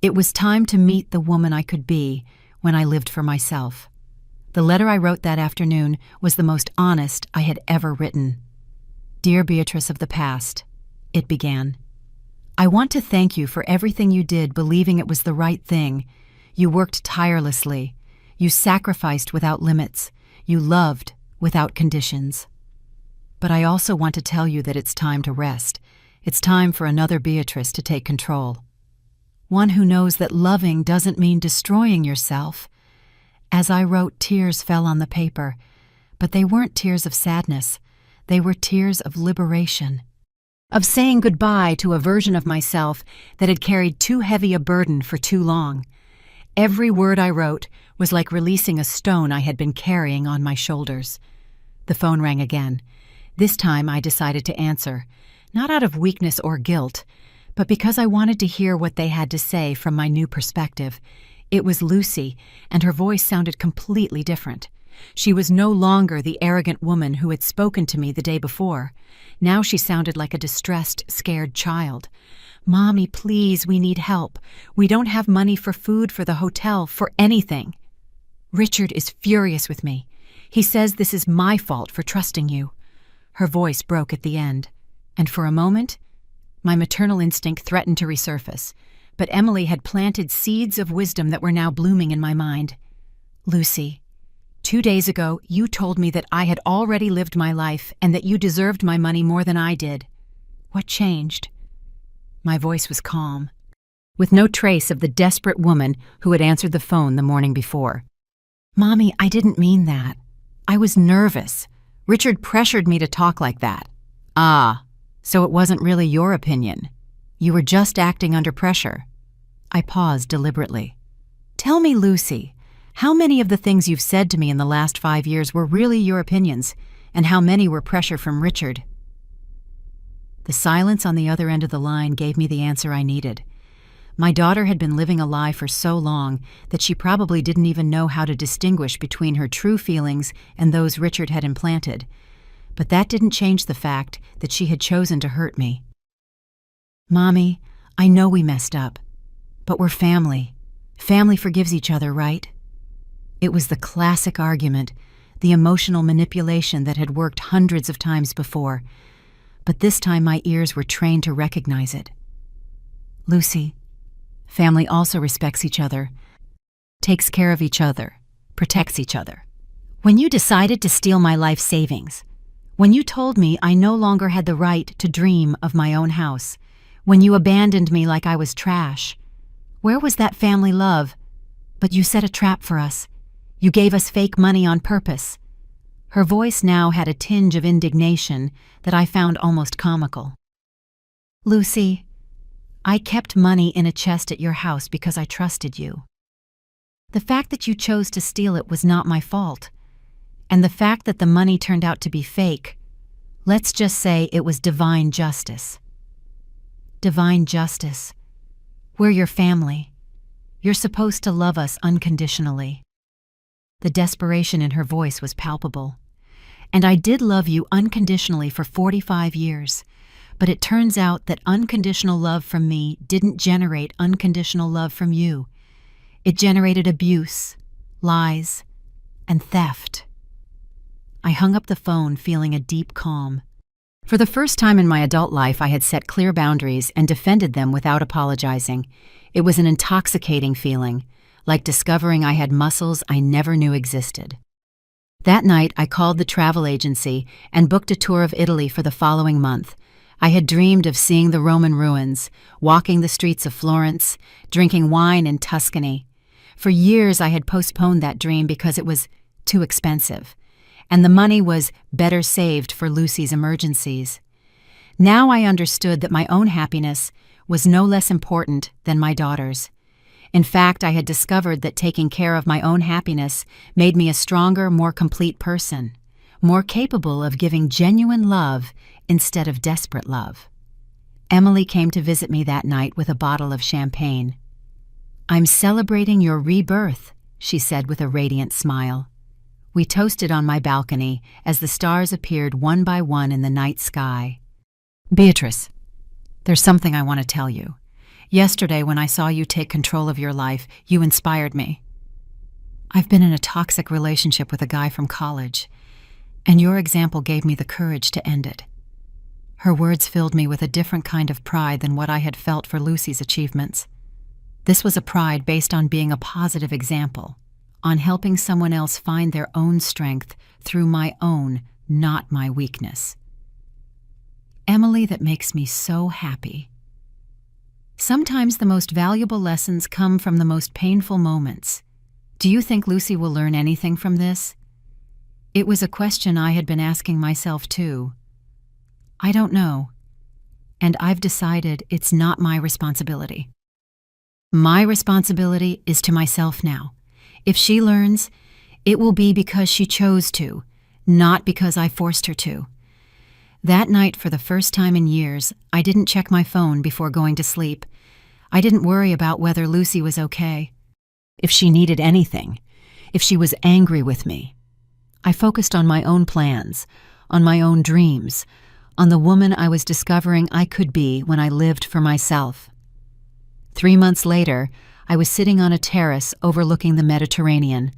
It was time to meet the woman I could be when I lived for myself. The letter I wrote that afternoon was the most honest I had ever written. Dear Beatrice of the past, it began. I want to thank you for everything you did, believing it was the right thing. You worked tirelessly. You sacrificed without limits. You loved without conditions. But I also want to tell you that it's time to rest. It's time for another Beatrice to take control. One who knows that loving doesn't mean destroying yourself. As I wrote, tears fell on the paper, but they weren't tears of sadness. They were tears of liberation, of saying goodbye to a version of myself that had carried too heavy a burden for too long. Every word I wrote was like releasing a stone I had been carrying on my shoulders. The phone rang again. This time I decided to answer, not out of weakness or guilt, but because I wanted to hear what they had to say from my new perspective. It was Lucy, and her voice sounded completely different. She was no longer the arrogant woman who had spoken to me the day before. Now she sounded like a distressed, scared child. Mommy, please, we need help. We don't have money for food, for the hotel, for anything. Richard is furious with me. He says this is my fault for trusting you. Her voice broke at the end, and for a moment, my maternal instinct threatened to resurface, but Emily had planted seeds of wisdom that were now blooming in my mind. Lucy, 2 days ago, you told me that I had already lived my life and that you deserved my money more than I did. What changed? My voice was calm, with no trace of the desperate woman who had answered the phone the morning before. Mommy, I didn't mean that. I was nervous. Richard pressured me to talk like that. Ah, so it wasn't really your opinion. You were just acting under pressure. I paused deliberately. Tell me, Lucy, how many of the things you've said to me in the last 5 years were really your opinions, and how many were pressure from Richard? The silence on the other end of the line gave me the answer I needed. My daughter had been living a lie for so long that she probably didn't even know how to distinguish between her true feelings and those Richard had implanted. But that didn't change the fact that she had chosen to hurt me. Mommy, I know we messed up, but we're family. Family forgives each other, right? It was the classic argument, the emotional manipulation that had worked hundreds of times before, but this time my ears were trained to recognize it. Lucy, family also respects each other, takes care of each other, protects each other. When you decided to steal my life savings, when you told me I no longer had the right to dream of my own house, when you abandoned me like I was trash, where was that family love? But you set a trap for us. You gave us fake money on purpose. Her voice now had a tinge of indignation that I found almost comical. Lucy, I kept money in a chest at your house because I trusted you. The fact that you chose to steal it was not my fault. And the fact that the money turned out to be fake, let's just say it was divine justice. Divine justice. We're your family. You're supposed to love us unconditionally. The desperation in her voice was palpable. And I did love you unconditionally for 45 years, but it turns out that unconditional love from me didn't generate unconditional love from you. It generated abuse, lies, and theft. I hung up the phone feeling a deep calm. For the first time in my adult life, I had set clear boundaries and defended them without apologizing. It was an intoxicating feeling, like discovering I had muscles I never knew existed. That night, I called the travel agency and booked a tour of Italy for the following month. I had dreamed of seeing the Roman ruins, walking the streets of Florence, drinking wine in Tuscany. For years, I had postponed that dream because it was too expensive, and the money was better saved for Lucy's emergencies. Now I understood that my own happiness was no less important than my daughter's. In fact, I had discovered that taking care of my own happiness made me a stronger, more complete person, more capable of giving genuine love instead of desperate love. Emily came to visit me that night with a bottle of champagne. "I'm celebrating your rebirth," she said with a radiant smile. We toasted on my balcony as the stars appeared one by one in the night sky. "Beatrice, there's something I want to tell you. Yesterday, when I saw you take control of your life, you inspired me. I've been in a toxic relationship with a guy from college, and your example gave me the courage to end it." Her words filled me with a different kind of pride than what I had felt for Lucy's achievements. This was a pride based on being a positive example, on helping someone else find their own strength through my own, not my weakness. Emily, that makes me so happy. Sometimes the most valuable lessons come from the most painful moments. Do you think Lucy will learn anything from this? It was a question I had been asking myself too. I don't know, and I've decided it's not my responsibility. My responsibility is to myself now. If she learns, it will be because she chose to, not because I forced her to. That night, for the first time in years, I didn't check my phone before going to sleep. I didn't worry about whether Lucy was okay, if she needed anything, if she was angry with me. I focused on my own plans, on my own dreams, on the woman I was discovering I could be when I lived for myself. 3 months later, I was sitting on a terrace overlooking the Mediterranean,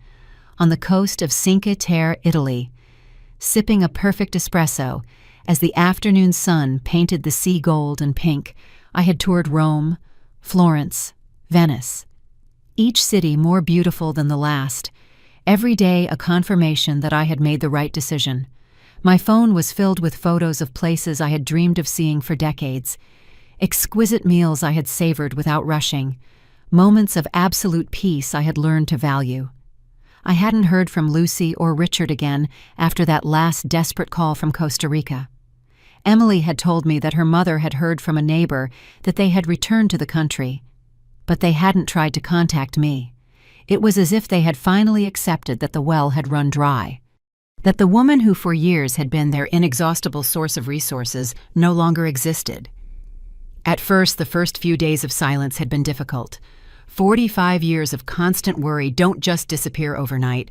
on the coast of Cinque Terre, Italy, sipping a perfect espresso as the afternoon sun painted the sea gold and pink. I had toured Rome, Florence, Venice, each city more beautiful than the last, every day a confirmation that I had made the right decision. My phone was filled with photos of places I had dreamed of seeing for decades, exquisite meals I had savored without rushing, moments of absolute peace I had learned to value. I hadn't heard from Lucy or Richard again after that last desperate call from Costa Rica. Emily had told me that her mother had heard from a neighbor that they had returned to the country, but they hadn't tried to contact me. It was as if they had finally accepted that the well had run dry, that the woman who for years had been their inexhaustible source of resources no longer existed. At first, the first few days of silence had been difficult. 45 years of constant worry don't just disappear overnight.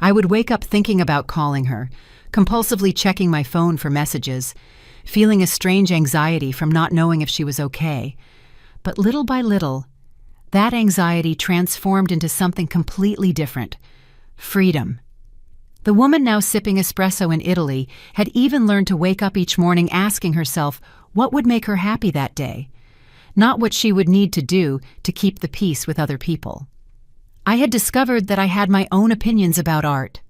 I would wake up thinking about calling her, compulsively checking my phone for messages, feeling a strange anxiety from not knowing if she was okay. But little by little, that anxiety transformed into something completely different: freedom. The woman now sipping espresso in Italy had even learned to wake up each morning asking herself what would make her happy that day, not what she would need to do to keep the peace with other people. I had discovered that I had my own opinions about art,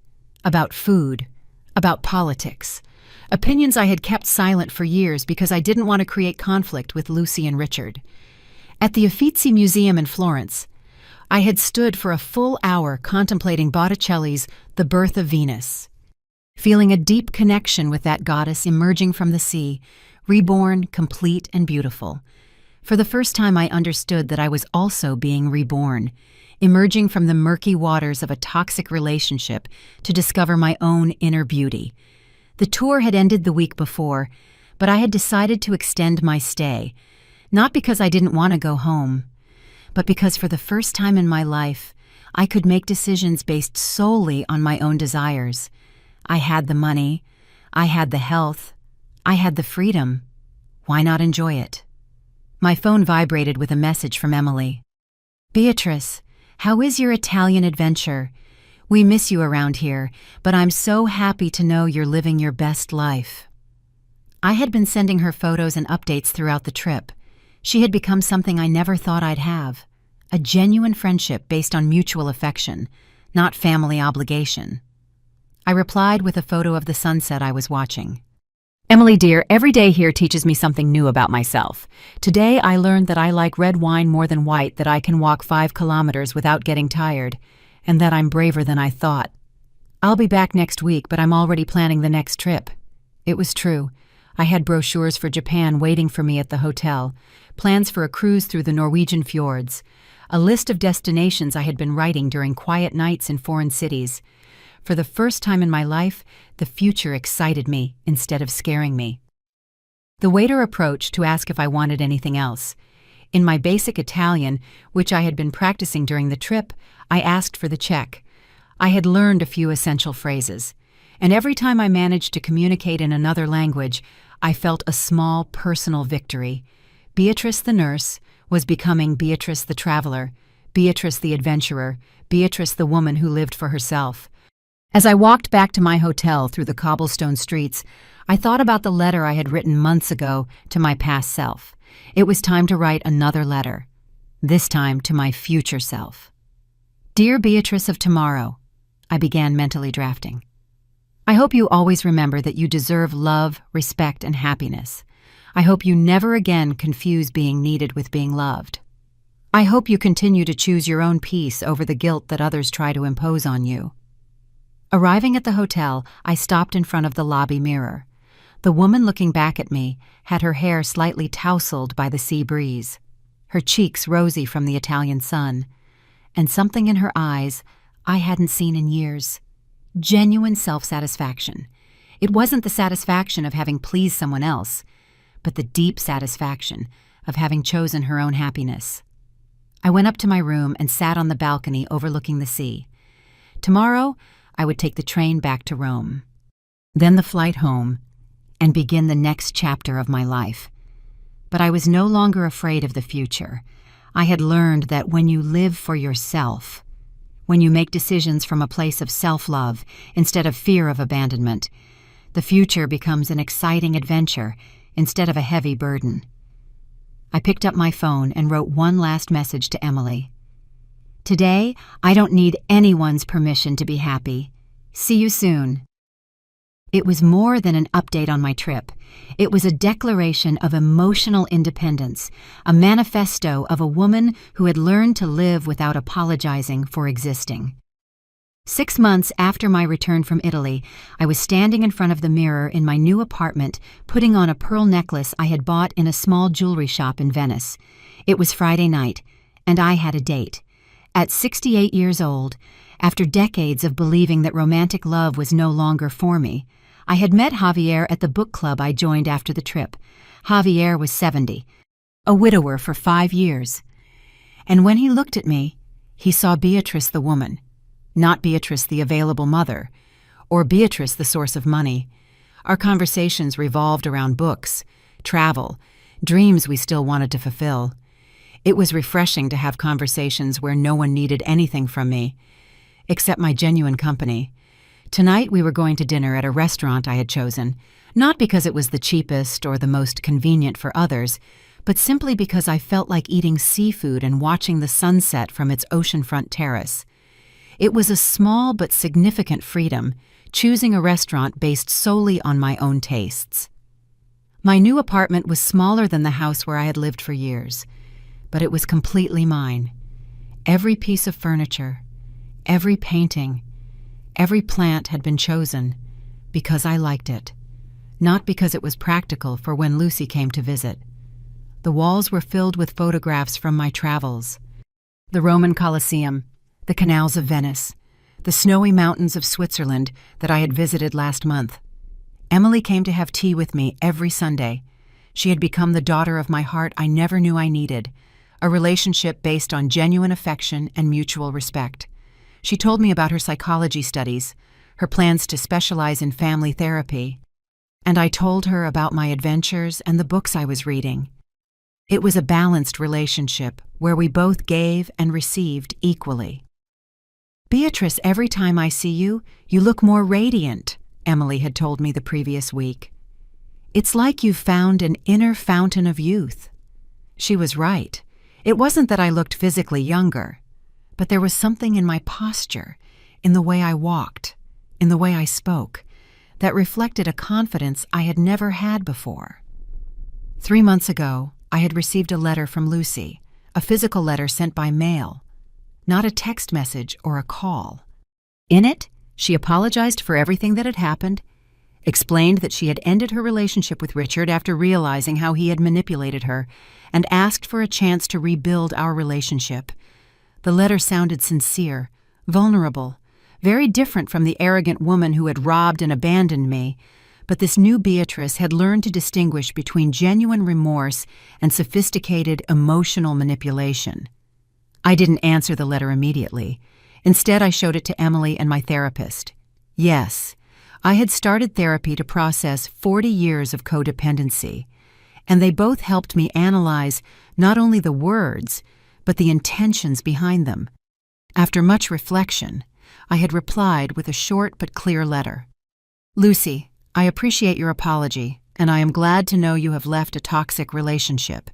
about food, about politics, opinions I had kept silent for years because I didn't want to create conflict with Lucy and Richard. At the Uffizi Museum in Florence, I had stood for a full hour contemplating Botticelli's The Birth of Venus, feeling a deep connection with that goddess emerging from the sea, reborn, complete, and beautiful. For the first time, I understood that I was also being reborn, emerging from the murky waters of a toxic relationship to discover my own inner beauty. The tour had ended the week before, but I had decided to extend my stay, not because I didn't want to go home, but because for the first time in my life, I could make decisions based solely on my own desires. I had the money, I had the health, I had the freedom. Why not enjoy it? My phone vibrated with a message from Emily. "Beatrice, how is your Italian adventure? We miss you around here, but I'm so happy to know you're living your best life." I had been sending her photos and updates throughout the trip. She had become something I never thought I'd have, a genuine friendship based on mutual affection, not family obligation. I replied with a photo of the sunset I was watching. "Emily dear, every day here teaches me something new about myself. Today I learned that I like red wine more than white, that I can walk 5 kilometers without getting tired, and that I'm braver than I thought. I'll be back next week, but I'm already planning the next trip." It was true. I had brochures for Japan waiting for me at the hotel, plans for a cruise through the Norwegian fjords, a list of destinations I had been writing during quiet nights in foreign cities. For the first time in my life, the future excited me instead of scaring me. The waiter approached to ask if I wanted anything else. In my basic Italian, which I had been practicing during the trip, I asked for the check. I had learned a few essential phrases, and every time I managed to communicate in another language, I felt a small personal victory. Beatrice the nurse was becoming Beatrice the traveler, Beatrice the adventurer, Beatrice the woman who lived for herself. As I walked back to my hotel through the cobblestone streets, I thought about the letter I had written months ago to my past self. It was time to write another letter, this time to my future self. Dear Beatrice of tomorrow, I began mentally drafting. I hope you always remember that you deserve love, respect, and happiness. I hope you never again confuse being needed with being loved. I hope you continue to choose your own peace over the guilt that others try to impose on you. Arriving at the hotel, I stopped in front of the lobby mirror. The woman looking back at me had her hair slightly tousled by the sea breeze, her cheeks rosy from the Italian sun, and something in her eyes I hadn't seen in years. Genuine self-satisfaction. It wasn't the satisfaction of having pleased someone else, but the deep satisfaction of having chosen her own happiness. I went up to my room and sat on the balcony overlooking the sea. Tomorrow, I would take the train back to Rome, then the flight home, and begin the next chapter of my life. But I was no longer afraid of the future. I had learned that when you live for yourself, when you make decisions from a place of self-love instead of fear of abandonment, the future becomes an exciting adventure instead of a heavy burden. I picked up my phone and wrote one last message to Emily. Today, I don't need anyone's permission to be happy. See you soon. It was more than an update on my trip. It was a declaration of emotional independence, a manifesto of a woman who had learned to live without apologizing for existing. 6 months after my return from Italy, I was standing in front of the mirror in my new apartment, putting on a pearl necklace I had bought in a small jewelry shop in Venice. It was Friday night, and I had a date. At 68 years old, after decades of believing that romantic love was no longer for me, I had met Javier at the book club I joined after the trip. Javier was 70, a widower for 5 years. And when he looked at me, he saw Beatrice the woman, not Beatrice the available mother, or Beatrice the source of money. Our conversations revolved around books, travel, dreams we still wanted to fulfill. It was refreshing to have conversations where no one needed anything from me, except my genuine company. Tonight we were going to dinner at a restaurant I had chosen, not because it was the cheapest or the most convenient for others, but simply because I felt like eating seafood and watching the sunset from its oceanfront terrace. It was a small but significant freedom, choosing a restaurant based solely on my own tastes. My new apartment was smaller than the house where I had lived for years, but it was completely mine. Every piece of furniture, every painting, every plant had been chosen because I liked it, not because it was practical for when Lucy came to visit. The walls were filled with photographs from my travels. The Roman Colosseum, the canals of Venice, the snowy mountains of Switzerland that I had visited last month. Emily came to have tea with me every Sunday. She had become the daughter of my heart I never knew I needed, a relationship based on genuine affection and mutual respect. She told me about her psychology studies, her plans to specialize in family therapy, and I told her about my adventures and the books I was reading. It was a balanced relationship where we both gave and received equally. Beatrice, every time I see you, you look more radiant, Emily had told me the previous week. It's like you've found an inner fountain of youth. She was right. It wasn't that I looked physically younger, but there was something in my posture, in the way I walked, in the way I spoke, that reflected a confidence I had never had before. 3 months ago, I had received a letter from Lucy, a physical letter sent by mail, not a text message or a call. In it, she apologized for everything that had happened, explained that she had ended her relationship with Richard after realizing how he had manipulated her, and asked for a chance to rebuild our relationship. The letter sounded sincere, vulnerable, very different from the arrogant woman who had robbed and abandoned me, but this new Beatrice had learned to distinguish between genuine remorse and sophisticated emotional manipulation. I didn't answer the letter immediately. Instead, I showed it to Emily and my therapist. Yes, I had started therapy to process 40 years of codependency, and they both helped me analyze not only the words, but the intentions behind them. After much reflection, I had replied with a short but clear letter. Lucy, I appreciate your apology, and I am glad to know you have left a toxic relationship.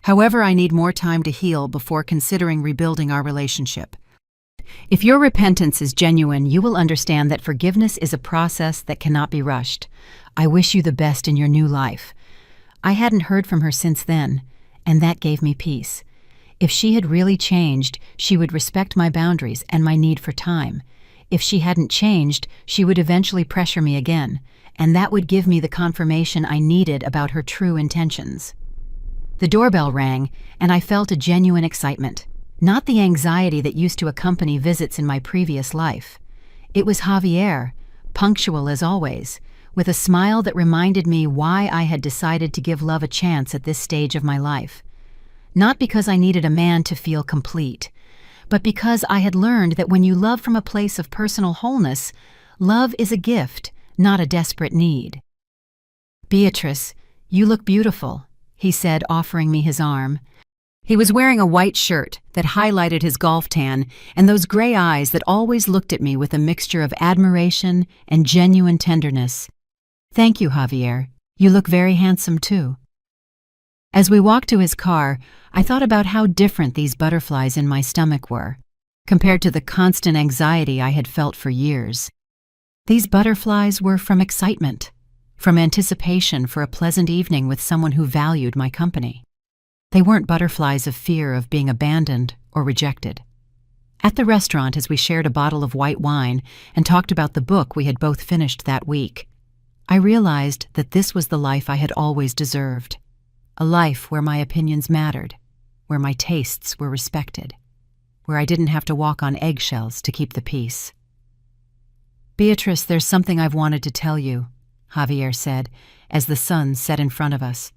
However, I need more time to heal before considering rebuilding our relationship. If your repentance is genuine, you will understand that forgiveness is a process that cannot be rushed. I wish you the best in your new life. I hadn't heard from her since then, and that gave me peace. If she had really changed, she would respect my boundaries and my need for time. If she hadn't changed, she would eventually pressure me again, and that would give me the confirmation I needed about her true intentions. The doorbell rang, and I felt a genuine excitement, not the anxiety that used to accompany visits in my previous life. It was Javier, punctual as always, with a smile that reminded me why I had decided to give love a chance at this stage of my life. Not because I needed a man to feel complete, but because I had learned that when you love from a place of personal wholeness, love is a gift, not a desperate need. Beatrice, you look beautiful, he said, offering me his arm. He was wearing a white shirt that highlighted his golf tan and those gray eyes that always looked at me with a mixture of admiration and genuine tenderness. Thank you, Javier. You look very handsome, too. As we walked to his car, I thought about how different these butterflies in my stomach were, compared to the constant anxiety I had felt for years. These butterflies were from excitement, from anticipation for a pleasant evening with someone who valued my company. They weren't butterflies of fear of being abandoned or rejected. At the restaurant, as we shared a bottle of white wine and talked about the book we had both finished that week, I realized that this was the life I had always deserved. A life where my opinions mattered, where my tastes were respected, where I didn't have to walk on eggshells to keep the peace. Beatrice, there's something I've wanted to tell you, Javier said, as the sun set in front of us,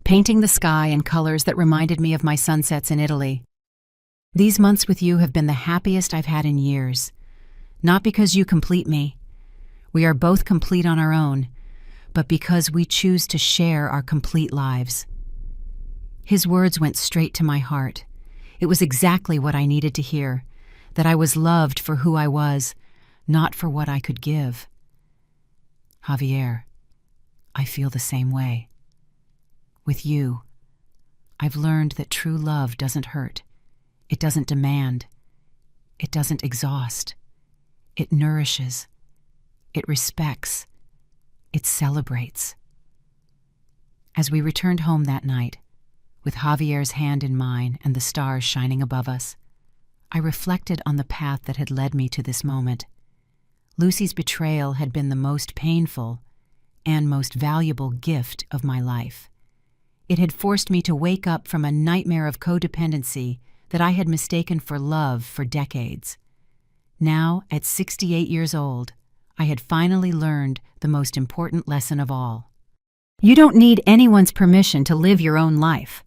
painting the sky in colors that reminded me of my sunsets in Italy. These months with you have been the happiest I've had in years. Not because you complete me. We are both complete on our own, but because we choose to share our complete lives. His words went straight to my heart. It was exactly what I needed to hear, that I was loved for who I was, not for what I could give. Javier, I feel the same way. With you, I've learned that true love doesn't hurt. It doesn't demand. It doesn't exhaust. It nourishes. It respects. It celebrates. As we returned home that night, with Javier's hand in mine and the stars shining above us, I reflected on the path that had led me to this moment. Lucy's betrayal had been the most painful and most valuable gift of my life. It had forced me to wake up from a nightmare of codependency that I had mistaken for love for decades. Now, at 68 years old, I had finally learned the most important lesson of all. You don't need anyone's permission to live your own life.